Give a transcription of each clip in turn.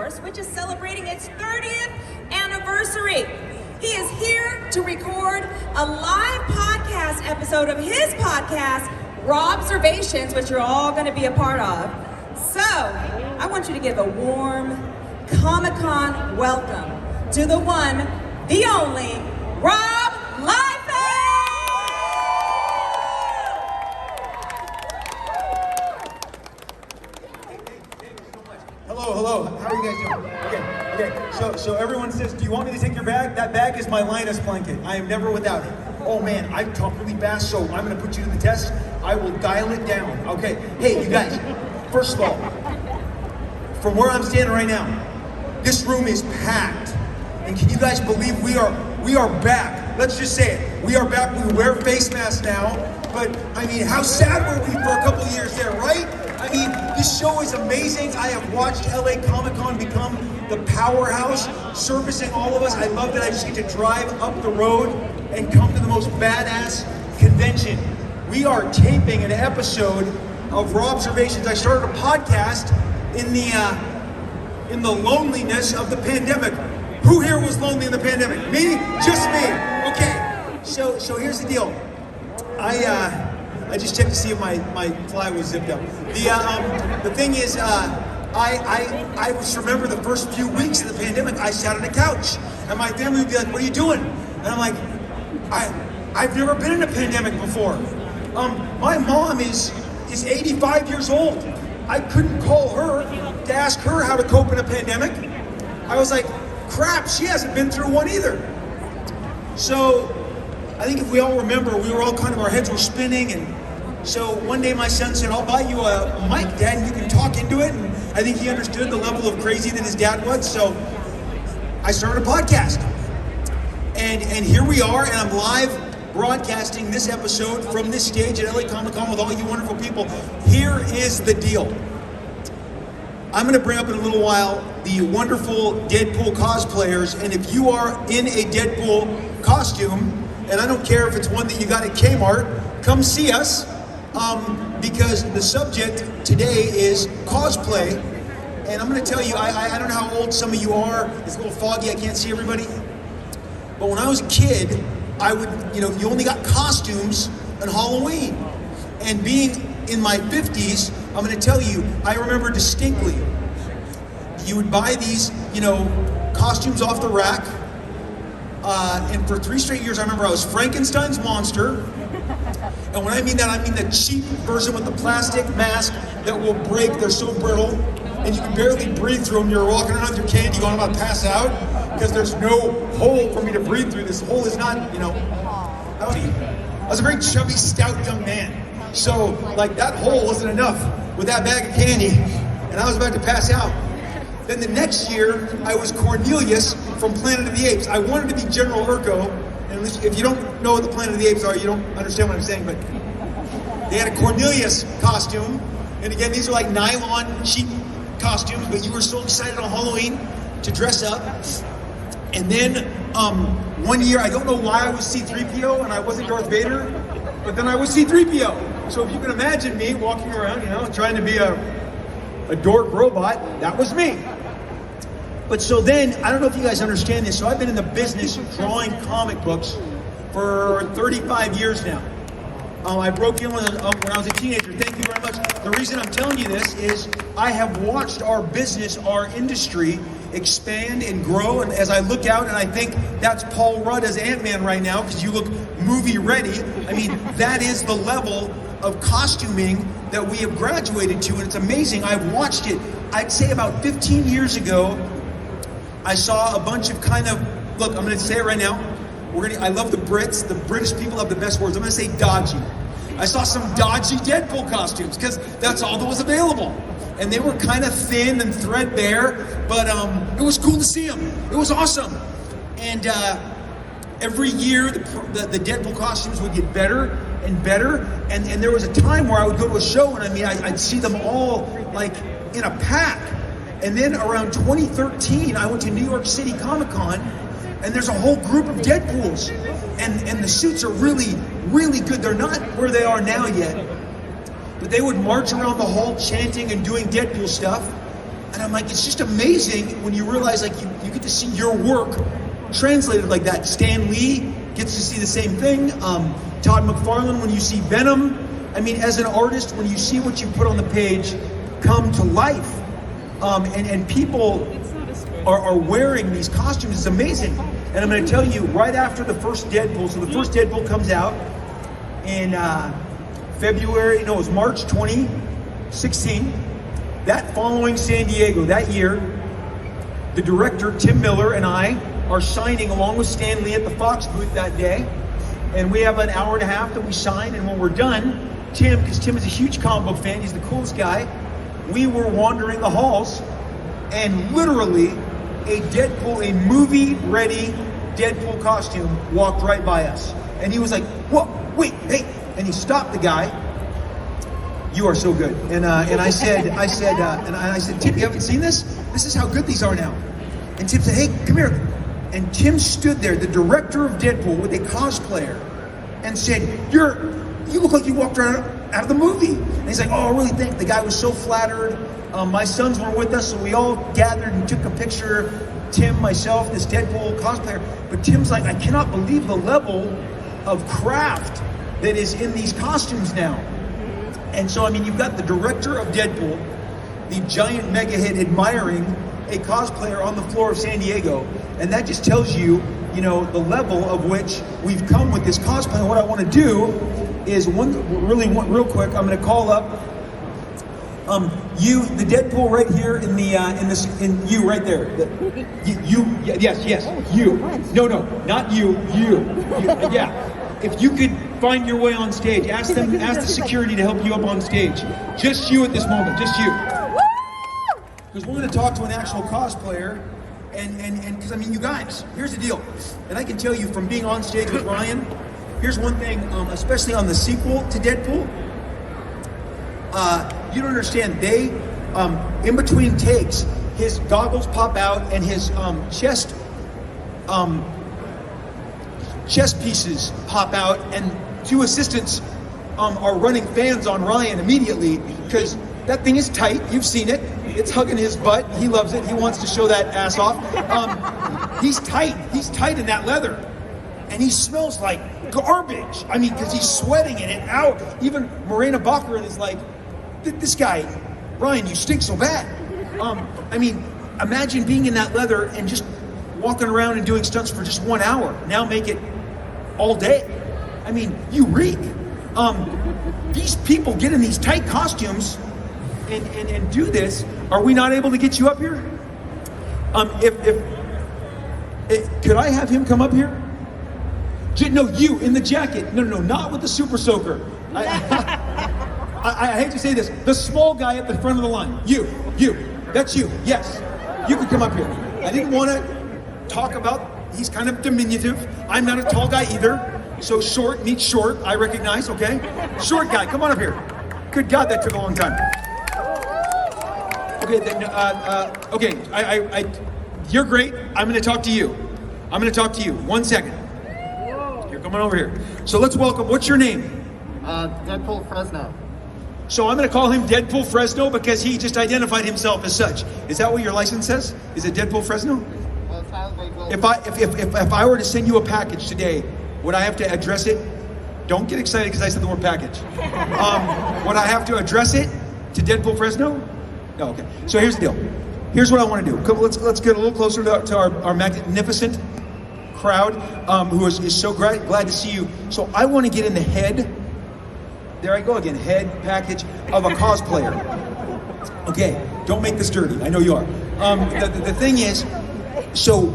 course, which is celebrating its 30th anniversary. He is here to record a live podcast episode of his podcast, ROBSERVATIONS, which you're all going to be a part of. So, I want you to give a warm Comic-Con welcome to the one, the only, Rob Liefeld! Hello, how are you guys doing? Okay. So everyone says, do you want me to take your bag? That bag is my Linus blanket. I am never without it. Oh man, I talk really fast, so I'm gonna put you to the test. I will dial it down. Okay, hey you guys, first of all, from where I'm standing right now, this room is packed. And can you guys believe we are back? Let's just say it, we are back. We wear face masks now, but I mean, how sad were we for a couple of years there, right? I mean, this show is amazing. I have watched LA Comic-Con become the powerhouse, servicing all of us. I love that I just get to drive up the road and come to the most badass convention. We are taping an episode of ROBSERVATIONS. I started a podcast in the loneliness of the pandemic. Who here was lonely in the pandemic? Me? Just me. Okay. So here's the deal. I just checked to see if my fly was zipped up. The thing is, I just remember the first few weeks of the pandemic, I sat on a couch, and my family would be like, "What are you doing?" And I'm like, I've never been in a pandemic before. My mom is 85 years old. I couldn't call her to ask her how to cope in a pandemic. I was like, crap, she hasn't been through one either. So I think if we all remember, we were all kind of, our heads were spinning, and so one day my son said, "I'll buy you a mic, Dad, and you can talk into it." And I think he understood the level of crazy that his dad was, so I started a podcast. And here we are, and I'm live broadcasting this episode from this stage at LA Comic-Con with all you wonderful people. Here is the deal. I'm gonna bring up in a little while the wonderful Deadpool cosplayers, and if you are in a Deadpool costume, and I don't care if it's one that you got at Kmart, come see us, because the subject today is cosplay. And I'm gonna tell you, I don't know how old some of you are. It's a little foggy, I can't see everybody. But when I was a kid, I would, you only got costumes on Halloween. And being in my 50s, I'm gonna tell you, I remember distinctly, you would buy these, costumes off the rack, and for 3 straight years, I remember I was Frankenstein's monster. And when I mean that, I mean the cheap version with the plastic mask that will break. They're so brittle, and you can barely breathe through them. You're walking around with your candy going, I'm about to pass out, because there's no hole for me to breathe through. This hole is not, I was a very chubby, stout young man. So, that hole wasn't enough with that bag of candy, and I was about to pass out. Then the next year, I was Cornelius from Planet of the Apes. I wanted to be General Urko, and if you don't know what the Planet of the Apes are, you don't understand what I'm saying, but they had a Cornelius costume, and again, these are like nylon cheap costumes, but you were so excited on Halloween to dress up. And then one year, I don't know why I was C-3PO and I wasn't Darth Vader, but then I was C-3PO. So if you can imagine me walking around, trying to be a dork robot, that was me. But so then, I don't know if you guys understand this, so I've been in the business of drawing comic books for 35 years now. I broke in when I was a teenager. Thank you very much. The reason I'm telling you this is I have watched our business, our industry expand and grow, and as I look out and I think that's Paul Rudd as Ant-Man right now, because you look movie ready. I mean, that is the level of costuming that we have graduated to, and it's amazing. I've watched it. I'd say about 15 years ago, I saw a bunch of look, I'm gonna say it right now. I love the Brits. The British people have the best words. I'm gonna say dodgy. I saw some dodgy Deadpool costumes, because that's all that was available. And they were kind of thin and threadbare, but it was cool to see them. It was awesome. And every year, the Deadpool costumes would get better and better. And there was a time where I would go to a show, and I'd see them all in a pack. And then around 2013, I went to New York City Comic-Con, and there's a whole group of Deadpools. And the suits are really, really good. They're not where they are now yet, but they would march around the hall chanting and doing Deadpool stuff. And I'm like, it's just amazing when you realize like you get to see your work translated like that. Stan Lee gets to see the same thing. Todd McFarlane, when you see Venom. I mean, as an artist, when you see what you put on the page come to life, and people are wearing these costumes, it's amazing. And I'm going to tell you, right after the first Deadpool, so the first Deadpool comes out in February, no, it was March 2016. That following San Diego, that year, the director, Tim Miller, and I are signing along with Stan Lee at the Fox booth that day. And we have an hour and a half that we sign, and when we're done, Tim, because Tim is a huge comic book fan, he's the coolest guy, we were wandering the halls, and literally a Deadpool, a movie-ready Deadpool costume walked right by us. And he was like, whoa, wait, hey, and he stopped the guy. You are so good. And I said, Tim, you haven't seen this? This is how good these are now. And Tim said, hey, come here. And Tim stood there, the director of Deadpool, with a cosplayer, and said, you look like you walked right out of the movie. And he's like, oh, I really think the guy was so flattered. My sons were with us, so we all gathered and took a picture. Tim, myself, this Deadpool cosplayer. But Tim's like, I cannot believe the level of craft that is in these costumes now. And so, I mean, you've got the director of Deadpool, the giant mega hit, admiring a cosplayer on the floor of San Diego. And that just tells you, you know, the level of which we've come with this cosplay. And what I want to do is real quick, I'm going to call up you, the Deadpool right here in you right there. Yes, you. No, not you. Yeah. If you could find your way on stage, ask the security to help you up on stage. Just you at this moment, just you. Because we're going to talk to an actual cosplayer, and because I mean, you guys, here's the deal, and I can tell you from being on stage with Ryan, here's one thing, especially on the sequel to Deadpool, you don't understand. They, in between takes, his goggles pop out and his chest pieces pop out, and two assistants are running fans on Ryan immediately because that thing is tight. You've seen it. It's hugging his butt. He loves it. He wants to show that ass off. He's tight. He's tight in that leather. And he smells like garbage. I mean, because he's sweating in it out. Even Morena Baccarin is like, this guy, Ryan, you stink so bad. I mean, imagine being in that leather and just walking around and doing stunts for just 1 hour. Now make it all day. I mean, you reek. These people get in these tight costumes and do this. Are we not able to get you up here? If could I have him come up here? No, you in the jacket. No, not with the super soaker. I hate to say this. The small guy at the front of the line. You. That's you. Yes. You could come up here. I didn't want to talk about, he's kind of diminutive. I'm not a tall guy either. So short meets short, I recognize, okay? Short guy, come on up here. Good God, that took a long time. Okay, then, you're great. I'm gonna talk to you. 1 second. You're coming over here. So let's welcome, what's your name? Deadpool Fresno. So I'm gonna call him Deadpool Fresno because he just identified himself as such. Is that what your license says? Is it Deadpool Fresno? Well, it sounds like If I were to send you a package today, would I have to address it? Don't get excited because I said the word package. Would I have to address it to Deadpool Fresno? No, okay. So here's the deal. Here's what I want to do. Let's get a little closer to our magnificent crowd who is so glad to see you. So I want to get in the head, there I go again, head package of a cosplayer. Okay, don't make this dirty. I know you are. The thing is, so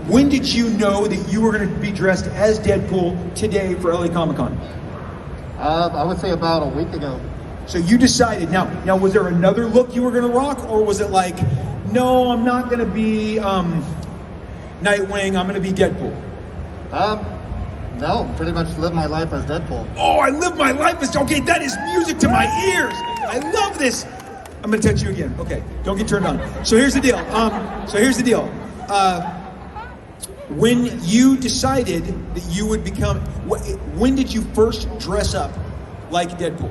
when did you know that you were going to be dressed as Deadpool today for LA Comic Con? I would say about a week ago. So you decided, now was there another look you were going to rock, or was it like, no, I'm not going to be Nightwing, I'm going to be Deadpool? No, pretty much live my life as Deadpool. Oh, I live my life as, okay, that is music to my ears. I love this. I'm going to touch you again. Okay, don't get turned on. So here's the deal. When you decided that you would become, when did you first dress up like Deadpool?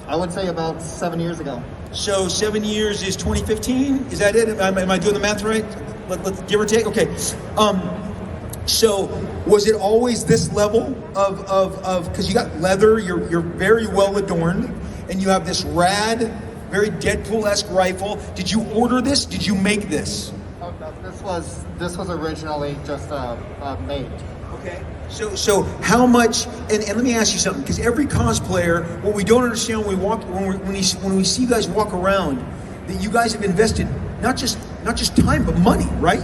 I would say about 7 years ago. So 7 years is 2015. Is that it? Am I doing the math right? Let's give or take. Okay. So was it always this level of because you got leather, you're very well adorned, and you have this rad, very Deadpool-esque rifle. Did you order this? Did you make this? Oh, no, this was originally just made. Okay. So how much? And let me ask you something, because every cosplayer, what we don't understand when we see you guys walk around, that you guys have invested not just time but money, right?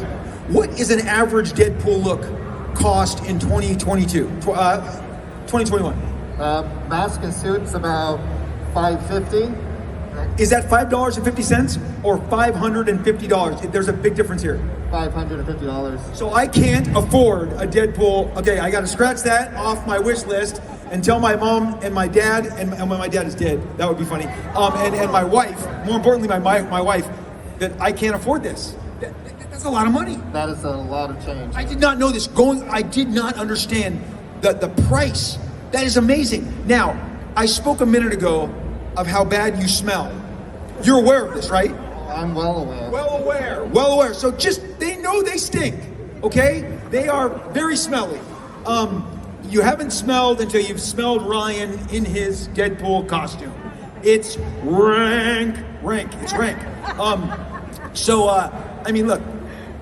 What is an average Deadpool look cost in 2022, 2021? Mask and suit's about $550. Is that $5.50 or $550? There's a big difference here. $550. So I can't afford a Deadpool. Okay, I got to scratch that off my wish list and tell my mom and my dad, and when my dad is dead, that would be funny. And my wife, more importantly, my wife, that I can't afford this. That's a lot of money. That is a lot of change. I did not know this. I did not understand the price. That is amazing. Now, I spoke a minute ago of how bad you smell. You're aware of this, right? I'm well aware. Well aware. So they know they stink, okay? They are very smelly. You haven't smelled until you've smelled Ryan in his Deadpool costume. It's rank. It's rank. I mean, look,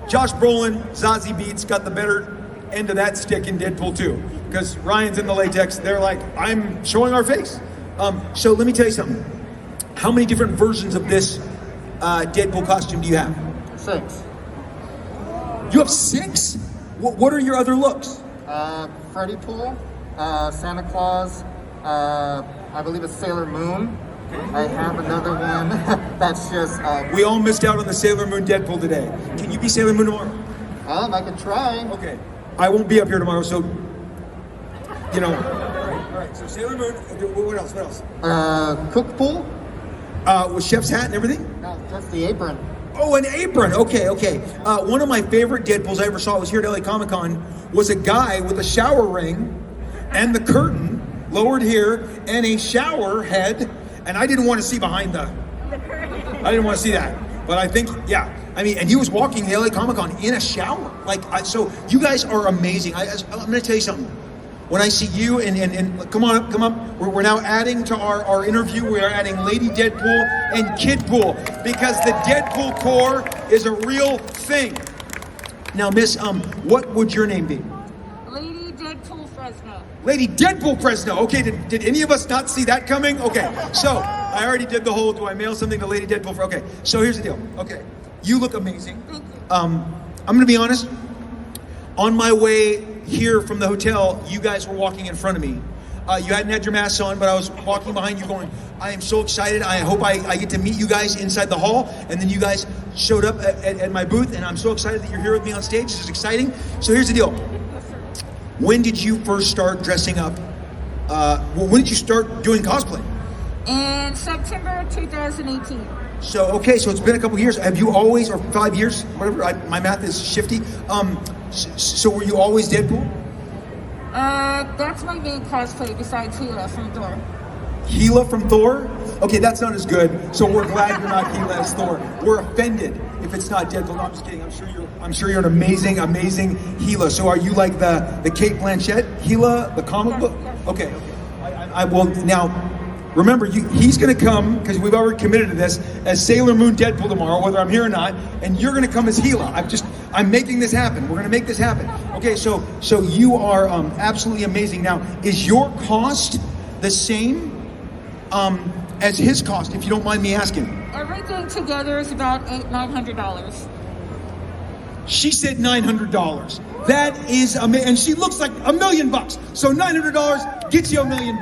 Josh Brolin, Zazie Beetz got the better end of that stick in Deadpool 2, because Ryan's in the latex. They're like, I'm showing our face. So let me tell you something. How many different versions of this Deadpool costume do you have? 6. You have 6? What are your other looks? Freddy Pool, Santa Claus, I believe it's Sailor Moon. I have another one that's just... We all missed out on the Sailor Moon Deadpool today. Can you be Sailor Moon tomorrow? I can try. Okay. I won't be up here tomorrow, so, you know. All right, so Sailor Moon, what else? Cook Pool? With chef's hat and everything? No, just the apron. Oh, an apron. Okay. One of my favorite Deadpools I ever saw was here at LA Comic Con, was a guy with a shower ring and the curtain lowered here and a shower head, and I didn't want to see behind the curtain. I didn't want to see that. But I think, yeah. I mean, and he was walking the LA Comic Con in a shower. So you guys are amazing. I'm going to tell you something. When I see you, and come on, we're now adding to our interview, we are adding Lady Deadpool and Kidpool, because the Deadpool core is a real thing. Now, Miss, what would your name be? Lady Deadpool Fresno. Lady Deadpool Fresno. Okay, did any of us not see that coming? Okay, so I already did the whole, do I mail something to Lady Deadpool? Okay, so here's the deal. Okay, you look amazing. Thank you. I'm going to be honest. On my way here from the hotel, you guys were walking in front of me. You hadn't had your masks on, but I was walking behind you going, I am so excited. I hope I get to meet you guys inside the hall. And then you guys showed up at my booth, and I'm so excited that you're here with me on stage. This is exciting. So here's the deal. When did you first start dressing up? When did you start doing cosplay? In September 2018. So it's been a couple years. Have you always, or 5 years, whatever, my math is shifty. So were you always Deadpool? That's my main cosplay besides Hela from Thor. Hela from Thor? Okay, that's not as good. So we're glad you're not Hela as Thor. We're offended if it's not Deadpool. No, I'm just kidding. I'm sure you're an amazing Hela. So are you like the Kate Blanchett Hela, the comic book? Okay. I will now. Remember, he's going to come, because we've already committed to this, as Sailor Moon Deadpool tomorrow, whether I'm here or not, and you're going to come as Hela. I'm making this happen. We're going to make this happen. Okay, so you are absolutely amazing. Now, is your cost the same as his cost, if you don't mind me asking? Everything together is about $900. She said $900. That is amazing, and she looks like $1 million. So $900 gets you $1 million.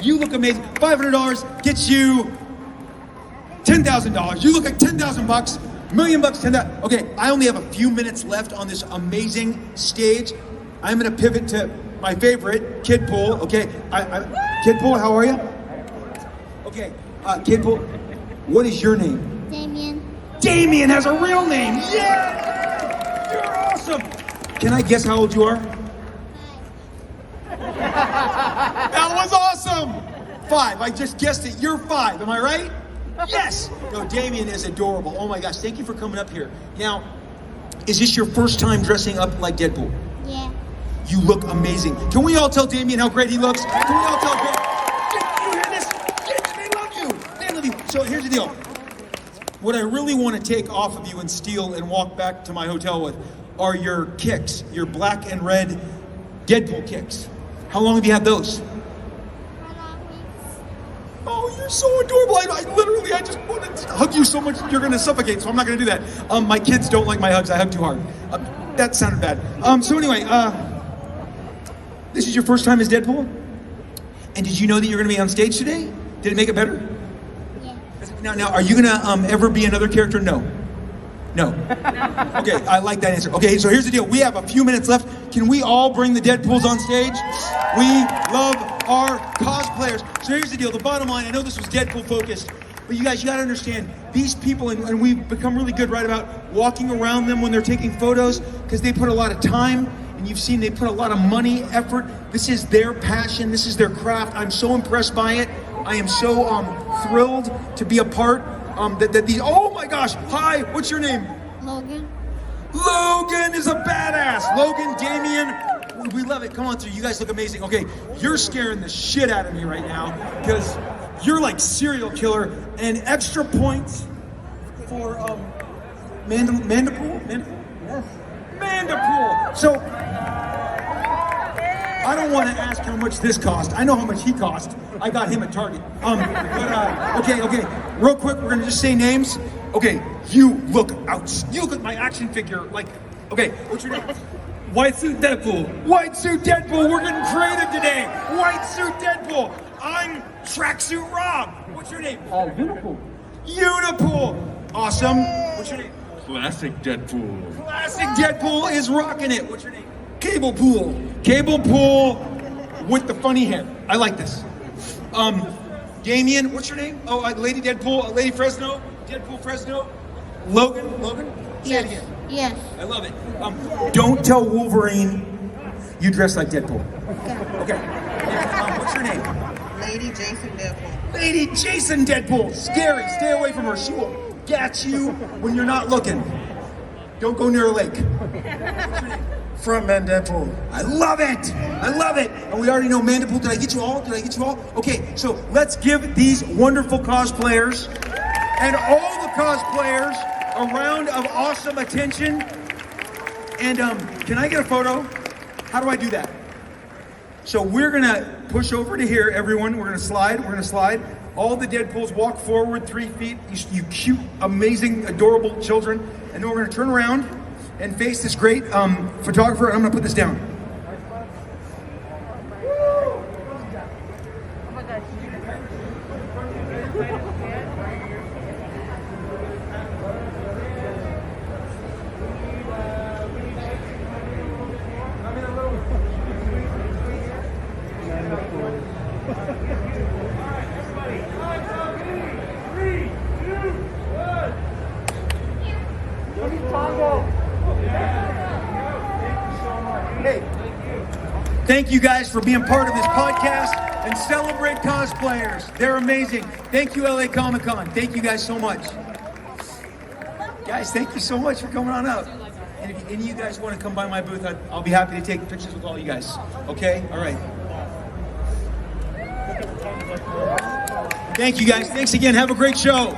You look amazing. $500 gets you $10,000. You look like $10,000. $1 million, $10,000. Okay, I only have a few minutes left on this amazing stage. I'm going to pivot to my favorite, Kidpool. Okay, Kidpool, how are you? Okay, Kidpool, what is your name? Damien. Damien has a real name. Yeah, you're awesome. Can I guess how old you are? 5. That was awesome! 5. I just guessed it. You're 5. Am I right? Yes! No, Damien is adorable. Oh my gosh, thank you for coming up here. Now, is this your first time dressing up like Deadpool? Yeah. You look amazing. Can we all tell Damien how great he looks? Can we all tell him? You hear this? They love you. They love you. So here's the deal. What I really want to take off of you and steal and walk back to my hotel with are your kicks, your black and red Deadpool kicks. How long have you had those? Oh, you're so adorable. I just want to hug you so much you're going to suffocate, so I'm not going to do that. My kids don't like my hugs. I hug too hard. That sounded bad. So anyway, this is your first time as Deadpool? And did you know that you're going to be on stage today? Did it make it better? Yeah. Now, are you going to ever be another character? No. No. Okay, I like that answer. Okay, so here's the deal. We have a few minutes left. Can we all bring the Deadpools on stage? We love our cosplayers. So here's the deal. The bottom line, I know this was Deadpool focused, but you guys, you gotta understand, these people, and we've become really good right about walking around them when they're taking photos, because they put a lot of time, and you've seen they put a lot of money, effort. This is their passion. This is their craft. I'm so impressed by it. I am so thrilled to be a part. Oh my gosh, hi, what's your name? Logan. Logan is a badass. Logan, Damien, we love it. Come on through, you guys look amazing. Okay, you're scaring the shit out of me right now because you're like serial killer. And extra points for Mandipool? Yes. Mandipool. So, I don't want to ask how much this cost. I know how much he cost. I got him at Target. Okay. Real quick, we're gonna just say names. Okay, you look out. You look at my action figure. Like, okay, what's your name? White Suit Deadpool. White Suit Deadpool. We're getting creative today. White Suit Deadpool. I'm Tracksuit Rob. What's your name? UniPool. UniPool. Awesome. What's your name? Classic Deadpool. Classic Deadpool is rocking it. What's your name? Cable Pool. Cable Pool with the funny hair. I like this. Damien, what's your name? Oh, Lady Deadpool, Lady Fresno, Deadpool Fresno. Logan. Say it again. Yes. I love it. Don't tell Wolverine you dress like Deadpool. Okay. What's your name? Lady Jason Deadpool. Lady Jason Deadpool. Scary. Stay away from her. She will get you when you're not looking. Don't go near a lake. Frontman Deadpool. I love it. And we already know Mandipool. Did I get you all? Okay, so let's give these wonderful cosplayers and all the cosplayers a round of awesome attention. And can I get a photo? How do I do that? So we're gonna push over to here, everyone. We're gonna slide. All the Deadpools walk forward 3 feet. You cute, amazing, adorable children. And then we're gonna turn around and face this great photographer, and I'm gonna put this down. Hey, thank you guys for being part of this podcast and celebrate cosplayers. They're amazing. Thank you, LA Comic Con. Thank you guys so much. Guys, thank you so much for coming on up. And if any of you guys want to come by my booth, I'll be happy to take pictures with all you guys. Okay? All right. Thank you guys. Thanks again. Have a great show.